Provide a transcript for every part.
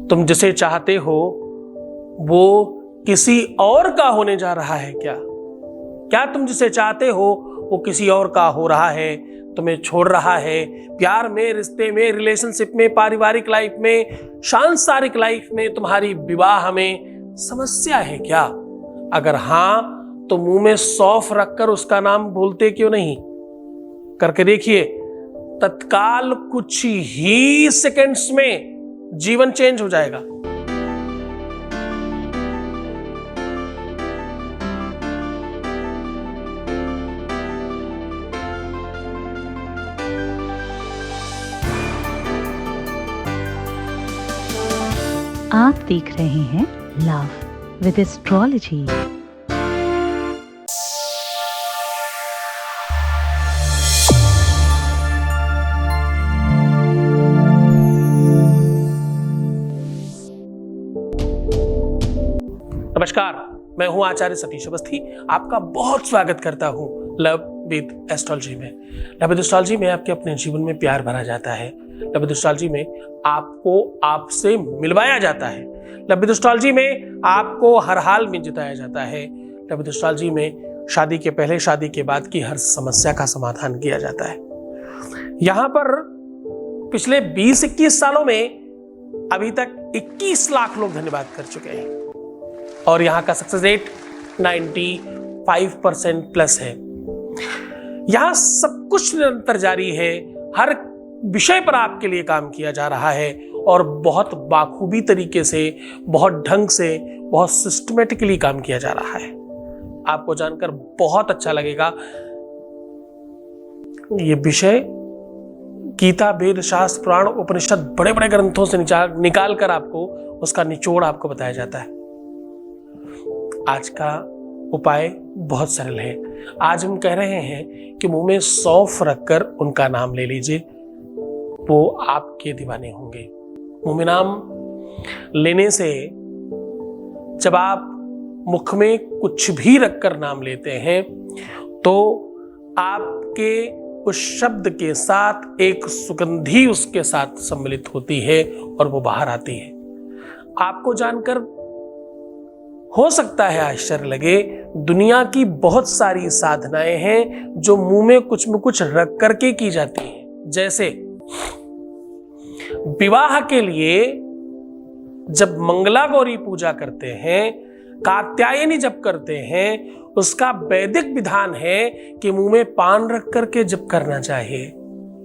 तुम जिसे चाहते हो वो किसी और का होने जा रहा है क्या? क्या तुम जिसे चाहते हो वो किसी और का हो रहा है, तुम्हें छोड़ रहा है? प्यार में, रिश्ते में, रिलेशनशिप में, पारिवारिक लाइफ में, सांसारिक लाइफ में, तुम्हारी विवाह में समस्या है क्या? अगर हां तो मुंह में सौंफ रखकर उसका नाम भूलते क्यों नहीं? करके देखिए, तत्काल कुछ ही सेकंड्स में जीवन चेंज हो जाएगा। आप देख रहे हैं लव विद एस्ट्रोलॉजी। नमस्कार, मैं हूं आचार्य सतीश अवस्थी। आपका बहुत स्वागत करता हूं लव विद एस्ट्रोलॉजी में। लव विद एस्ट्रोलॉजी में आपके अपने जीवन में प्यार भरा जाता है। लव विद एस्ट्रोलॉजी में आपको आपसे मिलवाया जाता है। लव विद एस्ट्रोलॉजी में आपको हर हाल में जिताया जाता है। लव विद एस्ट्रोलॉजी में शादी के पहले, शादी के बाद की हर समस्या का समाधान किया जाता है। यहां पर पिछले 20-21 सालों में अभी तक 21 लाख लोग धन्यवाद कर चुके हैं और यहाँ का सक्सेस रेट 95% प्लस है। यहाँ सब कुछ निरंतर जारी है। हर विषय पर आपके लिए काम किया जा रहा है और बहुत बाखूबी तरीके से, बहुत ढंग से, बहुत सिस्टमेटिकली काम किया जा रहा है। आपको जानकर बहुत अच्छा लगेगा। ये विषय गीता, वेद, शास्त्र, पुराण, उपनिषद, बड़े बड़े ग्रंथों से निकाल कर आपको उसका निचोड़ आपको बताया जाता है। आज का उपाय बहुत सरल है। आज हम कह रहे हैं कि मुंह में सौंफ रखकर उनका नाम ले लीजिए, वो आपके दीवाने होंगे। मुंह में नाम लेने से जब आप मुख में कुछ भी रखकर नाम लेते हैं तो आपके उस शब्द के साथ एक सुगंधी उसके साथ सम्मिलित होती है और वो बाहर आती है। आपको जानकर हो सकता है आश्चर्य लगे, दुनिया की बहुत सारी साधनाएं हैं जो मुंह में कुछ रख करके की जाती हैं। जैसे विवाह के लिए जब मंगला गौरी पूजा करते हैं, कात्यायनी जप करते हैं, उसका वैदिक विधान है कि मुंह में पान रख करके जप करना चाहिए।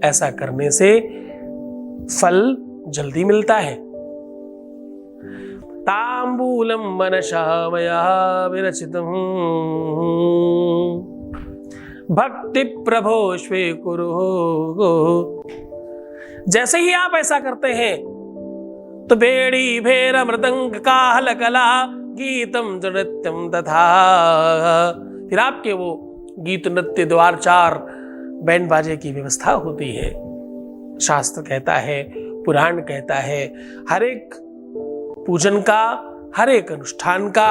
ऐसा करने से फल जल्दी मिलता है। तांबूलम मनसा मया विरचितम् भक्ति प्रभो स्वीकुरु। जैसे ही आप ऐसा करते हैं तो बेड़ी भेर मृदंग काहल कला गीतम नृत्यम तथा, फिर आपके वो गीत, नृत्य, द्वारचार, बैंड बाजे की व्यवस्था होती है। शास्त्र कहता है, पुराण कहता है, हर एक पूजन का, हर एक अनुष्ठान का,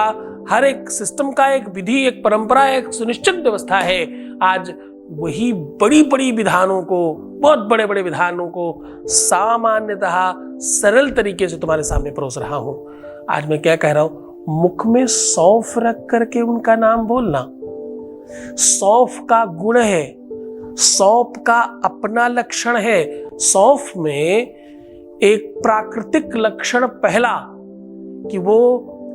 हर एक सिस्टम का एक विधि, एक परंपरा, एक सुनिश्चित व्यवस्था है। आज वही बड़ी बड़ी विधानों को, बहुत बड़े बड़े विधानों को सामान्यतः सरल तरीके से तुम्हारे सामने परोस रहा हूं। आज मैं क्या कह रहा हूं? मुख में सौंफ रख करके उनका नाम बोलना। सौंफ का गुण है, सौंफ का अपना लक्षण है। सौंफ में एक प्राकृतिक लक्षण पहला कि वो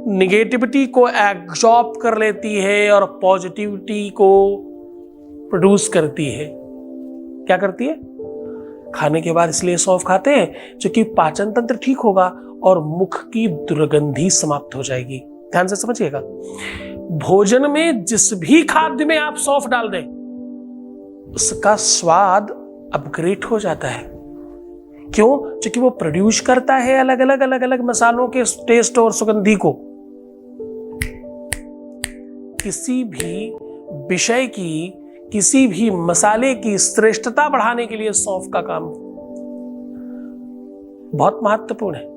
निगेटिविटी को एब्जॉर्ब कर लेती है और पॉजिटिविटी को प्रोड्यूस करती है। क्या करती है? खाने के बाद इसलिए सौंफ खाते हैं क्योंकि पाचन तंत्र ठीक होगा और मुख की दुर्गंधी समाप्त हो जाएगी। ध्यान से समझिएगा, भोजन में जिस भी खाद्य में आप सौंफ डाल दें उसका स्वाद अपग्रेड हो जाता है। क्यों? क्योंकि वो प्रोड्यूस करता है अलग अलग मसालों के टेस्ट और सुगंधी को। किसी भी विषय की, किसी भी मसाले की श्रेष्ठता बढ़ाने के लिए सौंफ का काम बहुत महत्वपूर्ण है।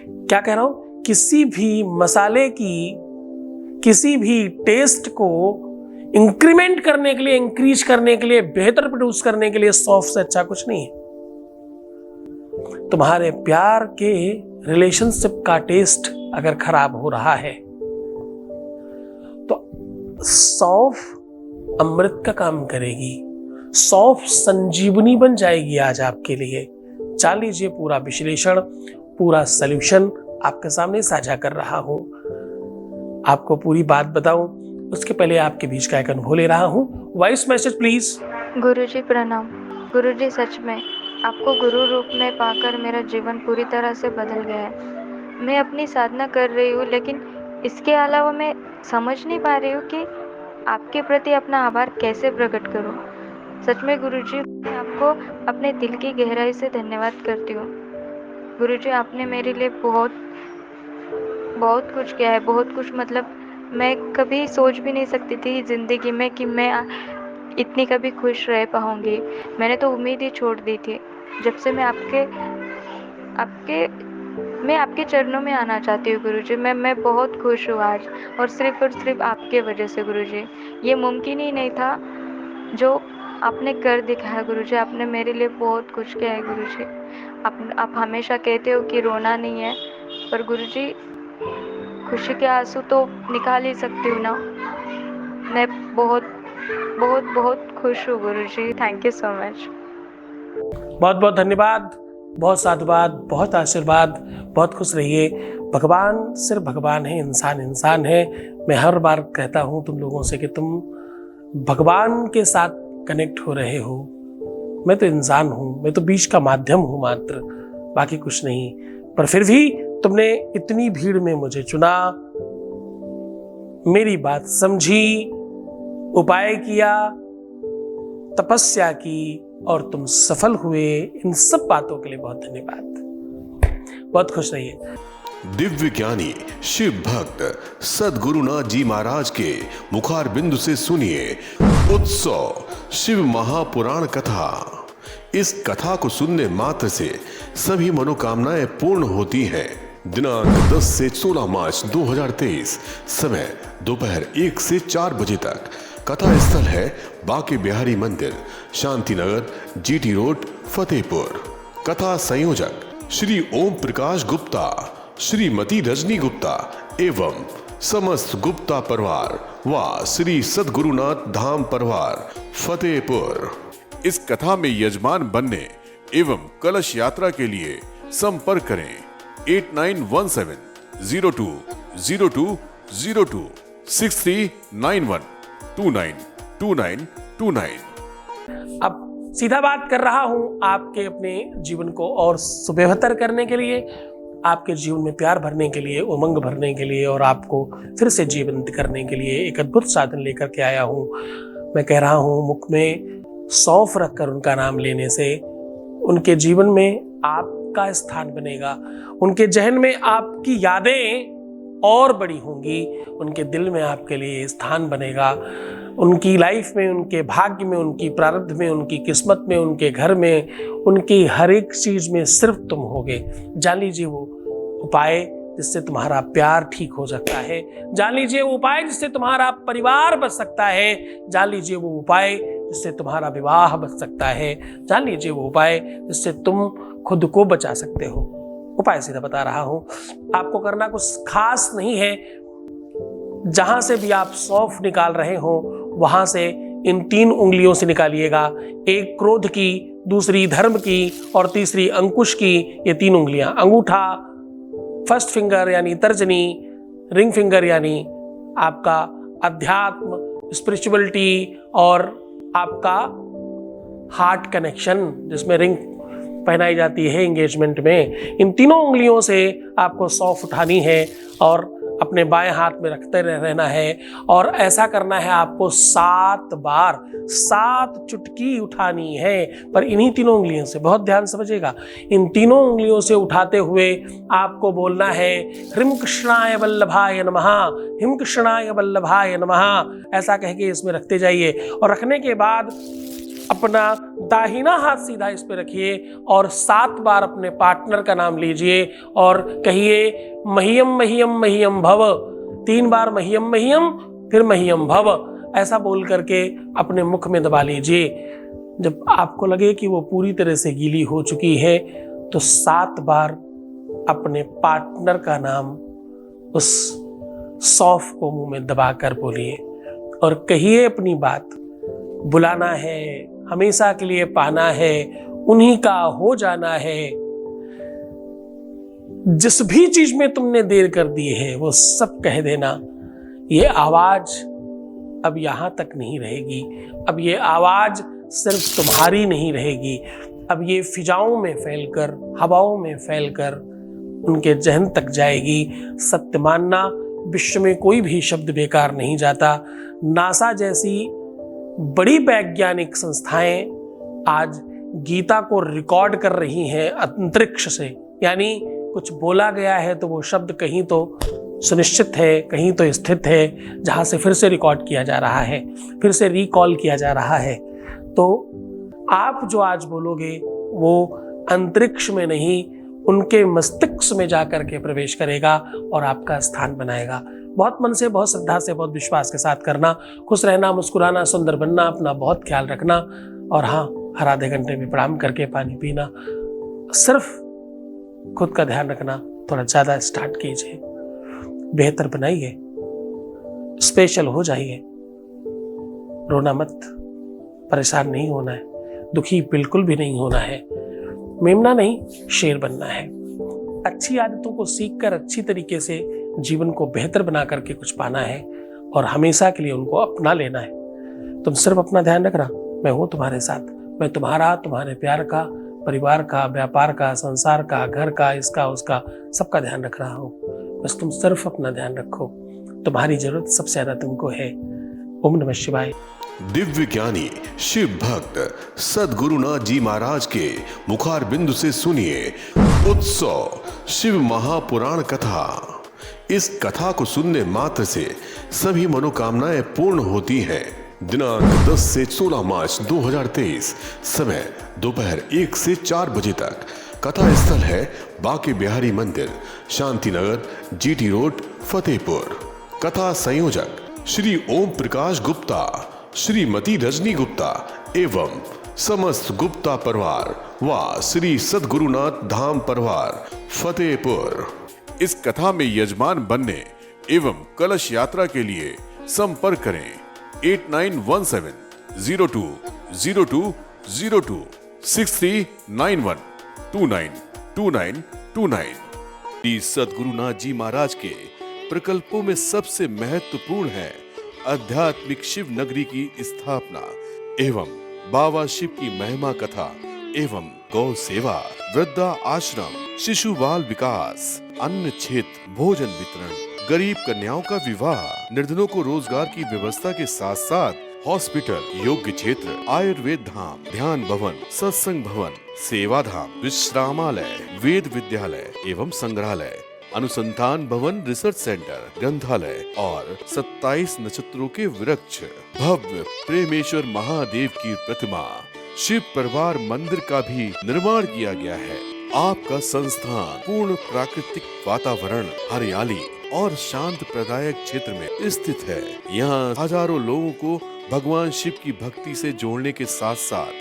क्या कह रहा हूं? किसी भी मसाले की, किसी भी टेस्ट को इंक्रीमेंट करने के लिए, इंक्रीज करने के लिए, बेहतर प्रोड्यूस करने के लिए सौंफ से अच्छा कुछ नहीं है। तुम्हारे प्यार के रिलेशनशिप का टेस्ट अगर खराब हो रहा है तो सौंफ अमृत का काम करेगी, सौंफ संजीवनी बन जाएगी आज आपके लिए। जान लीजिए पूरा विश्लेषण, पूरा सॉल्यूशन आपके सामने साझा कर रहा हूं। आपको पूरी बात बताऊं उसके पहले आपके बीच का एक अनुभव ले रहा हूं। Voice message please. गुरुजी प्रणाम। गुरुजी सच में आपको गुरु रूप में पाकर मेरा जीवन पूरी तरह से बदल गया है। मैं अपनी साधना कर रही हूँ, लेकिन इसके अलावा मैं समझ नहीं पा रही हूँ कि आपके प्रति अपना आभार कैसे प्रकट करूँ। सच में गुरुजी, मैं आपको अपने दिल की गहराई से धन्यवाद करती हूँ। गुरुजी, आपने मेरे लिए बहुत बहुत कुछ किया है, बहुत कुछ। मतलब मैं कभी सोच भी नहीं सकती थी ज़िंदगी में कि मैं इतनी कभी खुश रह पाऊँगी। मैंने तो उम्मीद ही छोड़ दी थी। जब से मैं आपके चरणों में आना चाहती हूँ गुरुजी। मैं बहुत खुश हूँ आज, और सिर्फ आपके वजह से गुरुजी। ये मुमकिन ही नहीं था जो आपने कर दिखाया गुरुजी। आपने मेरे लिए बहुत कुछ किया है गुरुजी। आप हमेशा कहते हो कि रोना नहीं है, पर गुरुजी खुशी के आंसू तो निकाल ही सकती हूँ ना। मैं बहुत बहुत बहुत खुश हूँ गुरुजी। Thank you so much. बहुत बहुत धन्यवाद, बहुत साधुवाद, बहुत आशीर्वाद, बहुत खुश रहिए। भगवान सिर्फ भगवान है, इंसान इंसान है। मैं हर बार कहता हूँ तुम लोगों से कि तुम भगवान के साथ कनेक्ट हो रहे हो। मैं तो इंसान हूँ, मैं तो बीच का माध्यम हूँ मात्र, बाकी कुछ नहीं। पर फिर भी तुमने इतनी भीड़ में मुझे चुना, मेरी बात समझी, उपाय किया, तपस्या की और तुम सफल हुए। इन सब बातों के लिए बहुत धन्यवाद। बहुत खुश रहिए। दिव्य ज्ञानी शिव भक्त सद्गुरुनाथ जी महाराज के मुखार बिंदु से सुनिए उत्सव शिव महापुराण कथा। इस कथा को सुनने मात्र से सभी मनोकामनाएं पूर्ण होती हैं। दिनांक 10 से 16 मार्च 2023, समय दोपहर 1 से 4 बजे तक। कथा स्थल है बाके बिहारी मंदिर, शांति नगर, जीटी रोड, फतेहपुर। कथा संयोजक श्री ओम प्रकाश गुप्ता, श्रीमती रजनी गुप्ता एवं समस्त गुप्ता परिवार व श्री सद्गुरुनाथ धाम परिवार फतेहपुर। इस कथा में यजमान बनने एवं कलश यात्रा के लिए संपर्क करें 8917020202 6391292929। अब सीधा बात कर रहा हूं आपके अपने जीवन को और सुबेहतर करने के लिए, आपके जीवन में प्यार भरने के लिए, उमंग भरने के लिए और आपको फिर से जीवंत करने के लिए एक अद्भुत साधन लेकर के आया हूं। मैं कह रहा हूं मुख में सौंफ रखकर उनका नाम लेने से उनके जीवन में आपका स्थान बनेगा, उनके जहन में आपकी यादें और बड़ी होंगी, उनके दिल में आपके लिए स्थान बनेगा, उनकी लाइफ में, उनके भाग्य में, उनकी प्रारब्ध में, उनकी किस्मत में, उनके घर में, उनकी हर एक चीज में सिर्फ तुम होगे। जान लीजिए वो उपाय जिससे तुम्हारा प्यार ठीक हो सकता है, जान लीजिए वो उपाय जिससे तुम्हारा परिवार बच सकता है, जान लीजिए वो उपाय जिससे तुम्हारा विवाह बच सकता है, जान लीजिए वो उपाय जिससे तुम खुद को बचा सकते हो। उपाय सीधा बता रहा हूं, आपको करना कुछ खास नहीं है। जहां से भी आप सौंफ निकाल रहे हो वहां से इन 3 उंगलियों से निकालिएगा। एक क्रोध की, दूसरी धर्म की और तीसरी अंकुश की। ये 3 उंगलियां, अंगूठा, फर्स्ट फिंगर यानी तर्जनी, रिंग फिंगर यानी आपका अध्यात्म, स्पिरिचुअलिटी और आपका हार्ट कनेक्शन जिसमें रिंग पहनाई जाती है एंगेजमेंट में। इन 3 उंगलियों से आपको सौंफ उठानी है और अपने बाएं हाथ में रखते रहना है और ऐसा करना है आपको 7 बार, 7 चुटकी उठानी है। पर इन्हीं 3 उंगलियों से, बहुत ध्यान समझिएगा, इन 3 उंगलियों से उठाते हुए आपको बोलना है ह्रीं कृष्णाय वल्लभाय नमः, हिम कृष्णाय वल्लभाय नमः। ऐसा कह के इसमें रखते जाइए और रखने के बाद अपना दाहिना हाथ सीधा इस पे रखिए और 7 बार अपने पार्टनर का नाम लीजिए और कहिए मह्यम मह्यम मह्यम भव। 3 बार मह्यम मह्यम, फिर मह्यम भव, ऐसा बोल करके अपने मुख में दबा लीजिए। जब आपको लगे कि वो पूरी तरह से गीली हो चुकी है तो 7 बार अपने पार्टनर का नाम उस सौंफ को मुंह में दबाकर बोलिए और कहिए अपनी बात। बुलाना है, हमेशा के लिए पाना है, उन्हीं का हो जाना है। जिस भी चीज में तुमने देर कर दी है वो सब कह देना। ये आवाज अब यहां तक नहीं रहेगी। अब ये आवाज सिर्फ तुम्हारी नहीं रहेगी। अब ये फिजाओं में फैलकर, हवाओं में फैलकर उनके जहन तक जाएगी। सत्य मानना, विश्व में कोई भी शब्द बेकार नहीं जाता। नासा जैसी बड़ी वैज्ञानिक संस्थाएं आज गीता को रिकॉर्ड कर रही हैं अंतरिक्ष से। यानी कुछ बोला गया है तो वो शब्द कहीं तो सुनिश्चित है, कहीं तो स्थित है, जहां से फिर से रिकॉर्ड किया जा रहा है, फिर से रिकॉल किया जा रहा है। तो आप जो आज बोलोगे वो अंतरिक्ष में नहीं, उनके मस्तिष्क में जाकर के प्रवेश करेगा और आपका स्थान बनाएगा। बहुत मन से, बहुत श्रद्धा से, बहुत विश्वास के साथ करना। खुश रहना, मुस्कुराना, सुंदर बनना, अपना बहुत ख्याल रखना। और हाँ, हर आधे घंटे में प्रणाम करके पानी पीना। सिर्फ खुद का ध्यान रखना, थोड़ा ज़्यादा स्टार्ट कीजिए, बेहतर बनाइए, स्पेशल हो जाइए। रोना मत, परेशान नहीं होना है, दुखी बिल्कुल भी नहीं होना है। मेमना नहीं, शेर बनना है। अच्छी आदतों को सीखकर अच्छी तरीके से जीवन को बेहतर बना करके कुछ पाना है और हमेशा के लिए उनको अपना लेना है। तुम सिर्फ अपना ध्यान रखना, मैं हूं तुम्हारे साथ। मैं तुम्हारा, तुम्हारे प्यार का, परिवार का, व्यापार का, संसार का, घर का, इसका उसका, सबका ध्यान रख रहा हूं। बस तुम सिर्फ अपना ध्यान रखो। तुम्हारी जरूरत सबसे ज्यादा तुमको है। ओम नमः शिवाय। दिव्य ज्ञानी शिव भक्त सद्गुरुनाथ जी महाराज के मुखार बिंदु से सुनिए उत्सव शिव महापुराण कथा। इस कथा को सुनने मात्र से सभी मनोकामनाएं पूर्ण होती हैं। दिनांक 10 से 16 मार्च 2023, समय दोपहर 1 से 4 बजे तक। कथा स्थल है बांके बिहारी मंदिर, शांतिनगर, जीटी रोड, फतेहपुर। कथा संयोजक श्री ओम प्रकाश गुप्ता, श्रीमती रजनी गुप्ता एवं समस्त गुप्ता परिवार व श्री सद्गुरुनाथ धाम परिवार फतेहपुर। इस कथा में यजमान बनने एवं कलश यात्रा के लिए संपर्क करें 8917020202 6391292929। श्री सद्गुरुनाथ जी महाराज के प्रकल्पों में सबसे महत्वपूर्ण है आध्यात्मिक शिव नगरी की स्थापना एवं बाबा शिव की महिमा कथा एवं गौ सेवा, वृद्धा आश्रम, शिशु बाल विकास, अन्न क्षेत्र, भोजन वितरण, गरीब कन्याओं का विवाह, निर्धनों को रोजगार की व्यवस्था के साथ साथ हॉस्पिटल, योग्य क्षेत्र, आयुर्वेद धाम, ध्यान भवन, सत्संग भवन, सेवा धाम, विश्रामालय, वेद विद्यालय एवं संग्रहालय, अनुसंधान भवन, रिसर्च सेंटर, ग्रंथालय और 27 नक्षत्रों के वृक्ष, भव्य प्रेमेश्वर महादेव की प्रतिमा, शिव परिवार मंदिर का भी निर्माण किया गया है। आपका संस्थान पूर्ण प्राकृतिक वातावरण, हरियाली और शांत प्रदायक क्षेत्र में स्थित है। यहाँ हजारों लोगों को भगवान शिव की भक्ति से जोड़ने के साथ साथ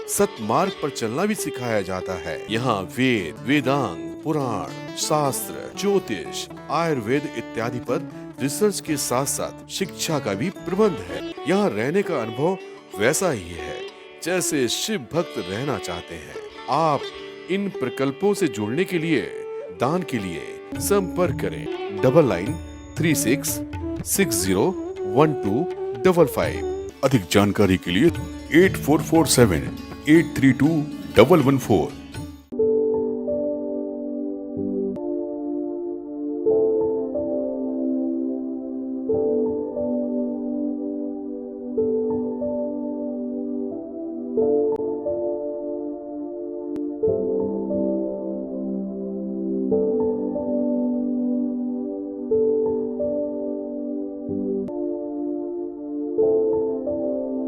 सतमार्ग पर चलना भी सिखाया जाता है। यहाँ वेद, वेदांग, पुराण, शास्त्र, ज्योतिष, आयुर्वेद इत्यादि पर रिसर्च के साथ साथ शिक्षा का भी प्रबंध है। यहाँ रहने का अनुभव वैसा ही है जैसे शिव भक्त रहना चाहते हैं। आप इन प्रकल्पों से जुड़ने के लिए, दान के लिए संपर्क करें 9936601255। अधिक जानकारी के लिए 8447832114